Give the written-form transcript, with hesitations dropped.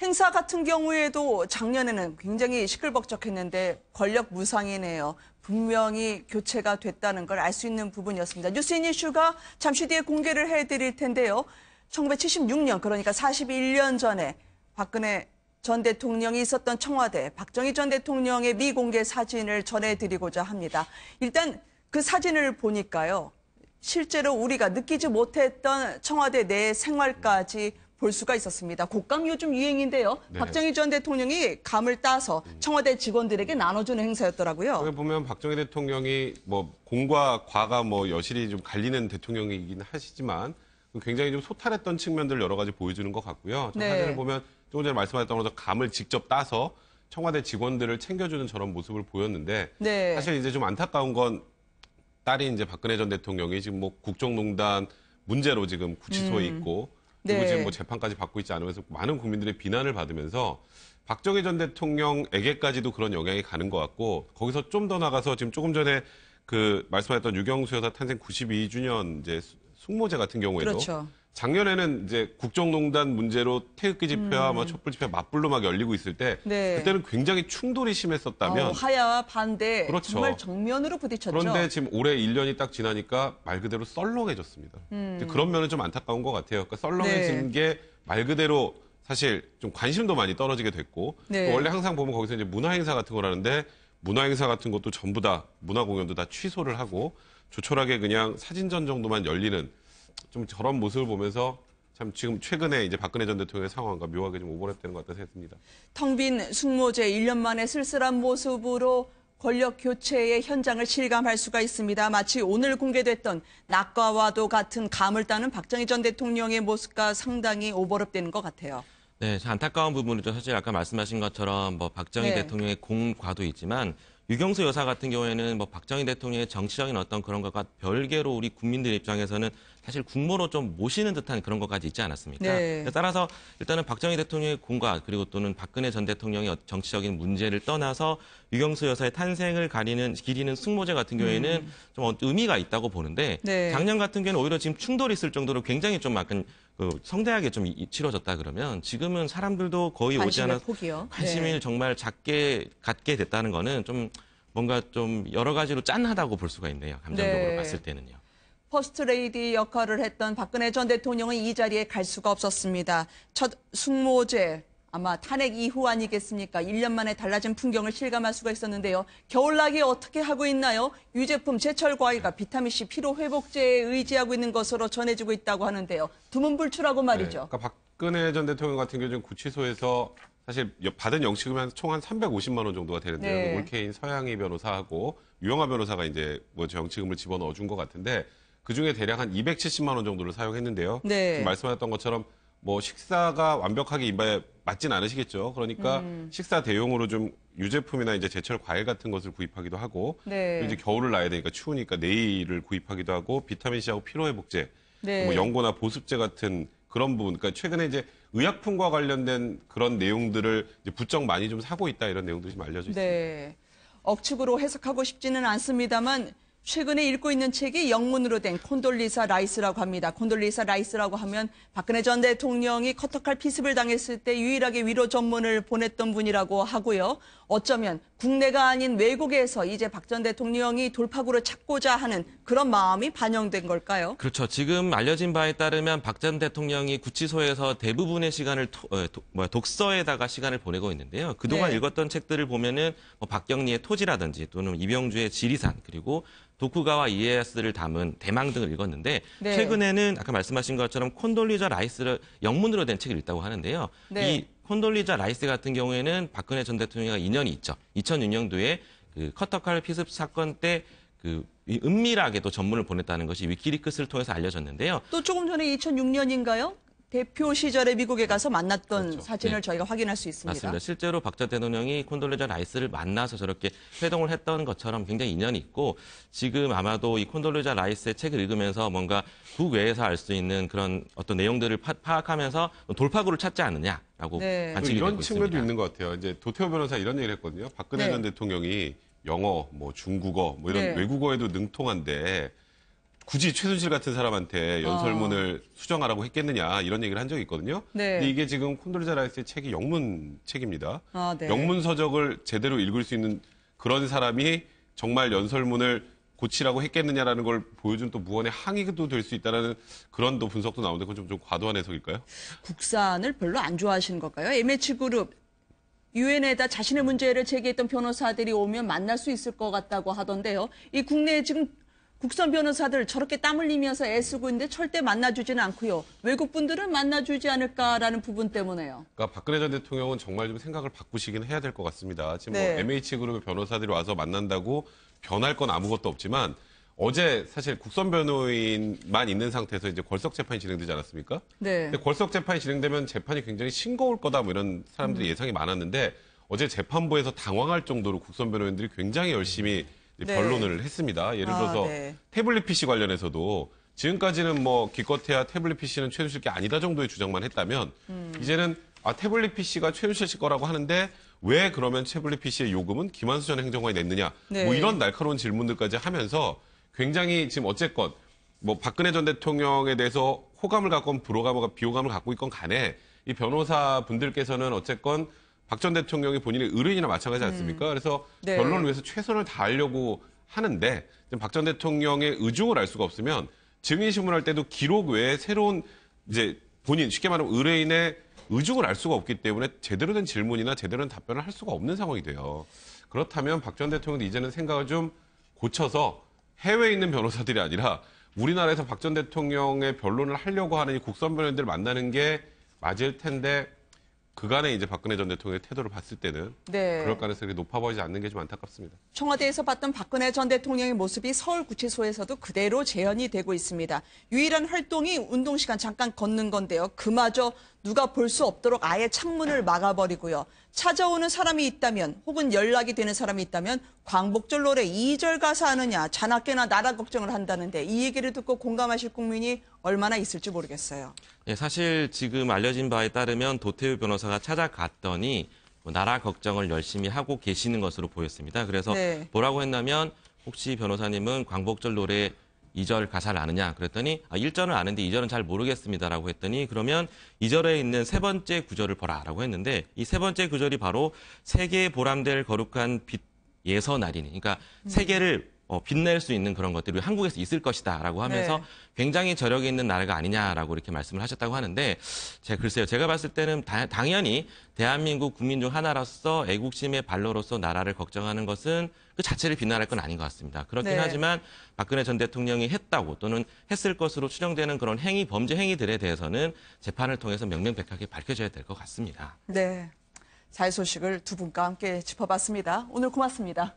행사 같은 경우에도 작년에는 굉장히 시끌벅적했는데 권력 무상이네요. 분명히 교체가 됐다는 걸 알 수 있는 부분이었습니다. 뉴스인 이슈가 잠시 뒤에 공개를 해드릴 텐데요. 1976년, 그러니까 41년 전에 박근혜 전 대통령이 있었던 청와대, 박정희 전 대통령의 미공개 사진을 전해드리고자 합니다. 일단 그 사진을 보니까요. 실제로 우리가 느끼지 못했던 청와대 내 생활까지 볼 수가 있었습니다. 곶감 요즘 유행인데요. 네. 박정희 전 대통령이 감을 따서 청와대 직원들에게 나눠주는 행사였더라고요. 여기 보면 박정희 대통령이 뭐 공과 과가 뭐 여실히 좀 갈리는 대통령이긴 하시지만 굉장히 좀 소탈했던 측면들을 여러 가지 보여주는 것 같고요. 네. 사진을 보면 조금 전에 말씀하셨던 것처럼 감을 직접 따서 청와대 직원들을 챙겨주는 저런 모습을 보였는데 네. 사실 이제 좀 안타까운 건 딸이 이제 박근혜 전 대통령이 지금 뭐 국정농단 문제로 지금 구치소에 있고 그리고 네. 지금 뭐 재판까지 받고 있지 않으면서 많은 국민들의 비난을 받으면서 박정희 전 대통령에게까지도 그런 영향이 가는 것 같고 거기서 좀 더 나가서 지금 조금 전에 그 말씀하셨던 유경수 여사 탄생 92주년 이제 숙모제 같은 경우에도 그렇죠. 작년에는 이제 국정농단 문제로 태극기 집회와 뭐 촛불 집회 맞불로 막 열리고 있을 때 네. 그때는 굉장히 충돌이 심했었다면 하야와 반대 그렇죠. 정말 정면으로 부딪혔죠. 그런데 지금 올해 1년이 딱 지나니까 말 그대로 썰렁해졌습니다. 그런 면은 좀 안타까운 것 같아요. 그러니까 썰렁해진 네. 게 말 그대로 사실 좀 관심도 많이 떨어지게 됐고 네. 또 원래 항상 보면 거기서 이제 문화행사 같은 걸 하는데 문화행사 같은 것도 전부 다 문화공연도 다 취소를 하고 조촐하게 그냥 사진전 정도만 열리는 좀 저런 모습을 보면서 참 지금 최근에 이제 박근혜 전 대통령의 상황과 묘하게 좀 오버랩되는 것 같다 생각했습니다. 텅 빈 숙모제 1년 만에 쓸쓸한 모습으로 권력 교체의 현장을 실감할 수가 있습니다. 마치 오늘 공개됐던 낙과와도 같은 감을 따는 박정희 전 대통령의 모습과 상당히 오버랩되는 것 같아요. 네, 안타까운 부분이죠. 사실 아까 말씀하신 것처럼 뭐 박정희 네. 대통령의 공과도 있지만 유경수 여사 같은 경우에는 뭐 박정희 대통령의 정치적인 어떤 그런 것과 별개로 우리 국민들 입장에서는 사실 국모로 좀 모시는 듯한 그런 것까지 있지 않았습니까? 네. 따라서 일단은 박정희 대통령의 공과 그리고 또는 박근혜 전 대통령의 정치적인 문제를 떠나서 유경수 여사의 탄생을 기리는 숙모제 같은 경우에는 좀 의미가 있다고 보는데 네. 작년 같은 경우는 오히려 지금 충돌이 있을 정도로 굉장히 좀 약간 성대하게 좀 치러졌다 그러면 지금은 사람들도 거의 오지 관심의 않아 폭이요. 관심을 네. 정말 작게 갖게 됐다는 거는 좀 뭔가 좀 여러 가지로 짠하다고 볼 수가 있네요. 감정적으로 네. 봤을 때는요. 퍼스트 레이디 역할을 했던 박근혜 전 대통령은 이 자리에 갈 수가 없었습니다. 첫 숙모제 아마 탄핵 이후 아니겠습니까? 1년 만에 달라진 풍경을 실감할 수가 있었는데요. 겨울나기 어떻게 하고 있나요? 유제품 제철 과일과 비타민C 피로 회복제에 의지하고 있는 것으로 전해지고 있다고 하는데요. 두문불출하고 말이죠. 네, 그러니까 박근혜 전 대통령 같은 경우는 구치소에서 사실 받은 영치금이 총 한 350만 원 정도가 되는데요. 네. 올케인 서양희 변호사하고 유영하 변호사가 이제 뭐 영치금을 집어넣어 준 것 같은데 그 중에 대략 한 270만 원 정도를 사용했는데요. 네. 지금 말씀하셨던 것처럼 뭐 식사가 완벽하게 입맛에 맞진 않으시겠죠. 그러니까 식사 대용으로 좀 유제품이나 이제 제철 과일 같은 것을 구입하기도 하고 네. 또 이제 겨울을 나야 되니까 추우니까 네일을 구입하기도 하고 비타민 C하고 피로 회복제, 네. 뭐 연고나 보습제 같은 그런 부분. 그러니까 최근에 이제 의약품과 관련된 그런 내용들을 이제 부쩍 많이 좀 사고 있다 이런 내용들이 좀 알려져 있습니다. 네. 억측으로 해석하고 싶지는 않습니다만 최근에 읽고 있는 책이 영문으로 된 콘돌리사 라이스라고 합니다. 콘돌리사 라이스라고 하면 박근혜 전 대통령이 커터칼 피습을 당했을 때 유일하게 위로 전문을 보냈던 분이라고 하고요. 어쩌면 국내가 아닌 외국에서 이제 박 전 대통령이 돌파구를 찾고자 하는 그런 마음이 반영된 걸까요? 그렇죠. 지금 알려진 바에 따르면 박 전 대통령이 구치소에서 대부분의 시간을 독서에다가 시간을 보내고 있는데요. 그동안 네. 읽었던 책들을 보면은 뭐 박경리의 토지라든지 또는 이병주의 지리산 그리고 도쿠가와 이에야스를 담은 대망 등을 읽었는데 네. 최근에는 아까 말씀하신 것처럼 콘돌리자 라이스를 영문으로 된 책을 읽다고 하는데요. 네. 이 콘돌리자 라이스 같은 경우에는 박근혜 전 대통령과 인연이 있죠. 2006년도에 그 커터칼 피습 사건 때 그 은밀하게도 전문을 보냈다는 것이 위키리크스를 통해서 알려졌는데요. 또 조금 전에 2006년인가요? 대표 시절에 미국에 가서 만났던 그렇죠. 사진을 네. 저희가 확인할 수 있습니다. 맞습니다. 실제로 박 전 대통령이 콘돌리자 라이스를 만나서 저렇게 회동을 했던 것처럼 굉장히 인연이 있고 지금 아마도 이 콘돌리자 라이스의 책을 읽으면서 뭔가 국외에서 알 수 있는 그런 어떤 내용들을 파악하면서 돌파구를 찾지 않느냐라고 네. 관측이 되고 이런 측면도 있습니다. 있는 것 같아요. 이제 도태호 변호사 이런 얘기를 했거든요. 박근혜 네. 전 대통령이 영어, 뭐 중국어, 뭐 이런 네. 외국어에도 능통한데 굳이 최순실 같은 사람한테 연설문을 수정하라고 했겠느냐 이런 얘기를 한 적이 있거든요. 네. 근데 이게 지금 콘돌레자 라이스의 책이 영문 책입니다. 아, 네. 영문 서적을 제대로 읽을 수 있는 그런 사람이 정말 연설문을 고치라고 했겠느냐라는 걸 보여준 또 무언의 항의도 될 수 있다는 그런 또 분석도 나오는데 그건 좀 과도한 해석일까요? 국산을 별로 안 좋아하시는 걸까요? MH그룹 유엔에다 자신의 문제를 제기했던 변호사들이 오면 만날 수 있을 것 같다고 하던데요. 이 국내에 지금 국선 변호사들 저렇게 땀 흘리면서 애쓰고 있는데 절대 만나주지는 않고요. 외국 분들은 만나주지 않을까라는 부분 때문에요. 그러니까 박근혜 전 대통령은 정말 좀 생각을 바꾸시긴 해야 될 것 같습니다. 지금 네. 뭐 MH그룹의 변호사들이 와서 만난다고 변할 건 아무것도 없지만 어제 사실 국선 변호인만 있는 상태에서 이제 걸석 재판이 진행되지 않았습니까? 네. 근데 걸석 재판이 진행되면 재판이 굉장히 싱거울 거다 뭐 이런 사람들이 예상이 많았는데 어제 재판부에서 당황할 정도로 국선 변호인들이 굉장히 열심히 네. 변론을 했습니다. 예를 들어서 네. 태블릿 PC 관련해서도 지금까지는 뭐 기껏해야 태블릿 PC는 최순실 게 아니다 정도의 주장만 했다면 이제는 태블릿 PC가 최순실 씨 거라고 하는데 왜 그러면 태블릿 PC의 요금은 김한수 전 행정관이 냈느냐 네. 뭐 이런 날카로운 질문들까지 하면서 굉장히 지금 어쨌건 뭐 박근혜 전 대통령에 대해서 호감을 갖건 비호감을 갖고 있건 간에 이 변호사 분들께서는 어쨌건 박 전 대통령이 본인의 의뢰인이나 마찬가지지 않습니까? 그래서 네. 변론을 위해서 최선을 다하려고 하는데 박 전 대통령의 의중을 알 수가 없으면 증인신문할 때도 기록 외에 새로운 이제 본인 쉽게 말하면 의뢰인의 의중을 알 수가 없기 때문에 제대로 된 질문이나 제대로 된 답변을 할 수가 없는 상황이 돼요. 그렇다면 박 전 대통령도 이제는 생각을 좀 고쳐서 해외에 있는 변호사들이 아니라 우리나라에서 박 전 대통령의 변론을 하려고 하는 이 국선 변호인들을 만나는 게 맞을 텐데 그간에 이제 박근혜 전 대통령의 태도를 봤을 때는 네. 그럴 가능성이 높아 보이지 않는 게 좀 안타깝습니다. 청와대에서 봤던 박근혜 전 대통령의 모습이 서울구치소에서도 그대로 재현이 되고 있습니다. 유일한 활동이 운동시간 잠깐 걷는 건데요. 그마저 누가 볼 수 없도록 아예 창문을 막아버리고요. 찾아오는 사람이 있다면 혹은 연락이 되는 사람이 있다면 광복절 노래 2절 가사하느냐 자나깨나 나라 걱정을 한다는데 이 얘기를 듣고 공감하실 국민이 얼마나 있을지 모르겠어요. 예, 사실 지금 알려진 바에 따르면 도태우 변호사가 찾아갔더니 뭐 나라 걱정을 열심히 하고 계시는 것으로 보였습니다. 그래서 네. 뭐라고 했냐면 혹시 변호사님은 광복절 노래 2절 가사를 아느냐 그랬더니 1절은 아는데 2절은 잘 모르겠습니다라고 했더니 그러면 2절에 있는 세 번째 구절을 보라라고 했는데 이 세 번째 구절이 바로 세계에 보람될 거룩한 빛 예서날이니 그러니까 세계를 빛낼 수 있는 그런 것들이 한국에서 있을 것이다라고 하면서 네. 굉장히 저력이 있는 나라가 아니냐라고 이렇게 말씀을 하셨다고 하는데 글쎄요. 제가 봤을 때는 당연히 대한민국 국민 중 하나로서 애국심의 발로로서 나라를 걱정하는 것은 그 자체를 비난할 건 아닌 것 같습니다. 그렇긴 네. 하지만 박근혜 전 대통령이 했다고 또는 했을 것으로 추정되는 그런 범죄 행위들에 대해서는 재판을 통해서 명명백하게 밝혀져야 될 것 같습니다. 네. 잘 소식을 두 분과 함께 짚어봤습니다. 오늘 고맙습니다.